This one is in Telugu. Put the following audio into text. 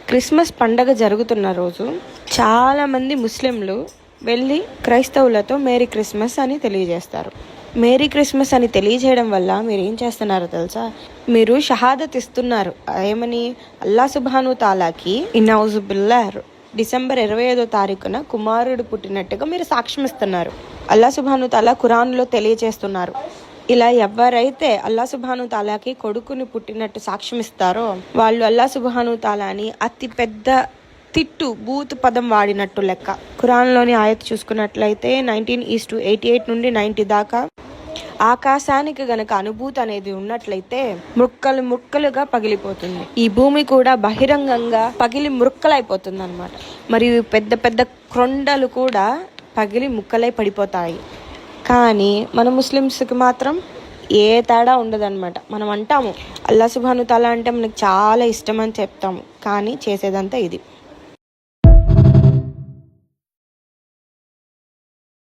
క్రిస్మస్ పండగ జరుగుతున్న రోజు చాలామంది ముస్లింలు వెళ్ళి క్రైస్తవులతో మేరీ క్రిస్మస్ అని తెలియజేస్తారు. మేరీ క్రిస్మస్ అని తెలియజేయడం వల్ల మీరు ఏం చేస్తున్నారో తెలుసా? మీరు షహాదత్ ఇస్తున్నారు. ఏమని? అల్లా సుబ్హాను తాలాకి ఇనౌజుబిల్లాహ్ డిసెంబర్ 25వ తారీఖున కుమారుడు పుట్టినట్టుగా మీరు సాక్ష్యం ఇస్తున్నారు. అల్లా సుబ్హాను తాలా ఖురాన్లో తెలియజేస్తున్నారు. ఇలా ఎవరైతే అల్లా సుబ్హాను తాలాకి కొడుకుని పుట్టినట్టు సాక్ష్యం ఇస్తారో వాళ్ళు అల్లా సుబ్హాను తాలాని అతి పెద్ద బూత్ పదం వాడినట్టు లెక్క. ఖురాన్లోని ఆయత్ చూసుకున్నట్లయితే 19:88 నుండి 90 దాకా ఆకాశానికి గనక అనుభూతి అనేది ఉన్నట్లయితే ముక్కలుగా పగిలిపోతుంది. ఈ భూమి కూడా బహిరంగంగా పగిలి ముక్కలైపోతుంది అన్నమాట. మరియు పెద్ద పెద్ద కొండలు కూడా పగిలి ముక్కలై పడిపోతాయి. కానీ మన ముస్లిమ్స్కి మాత్రం ఏ తేడా ఉండదన్నమాట. మనం అంటాము అల్లా సుబ్హాను తాలా అంటే మనకు చాలా ఇష్టం అని చెప్తాము, కానీ చేసేదంతా ఇది.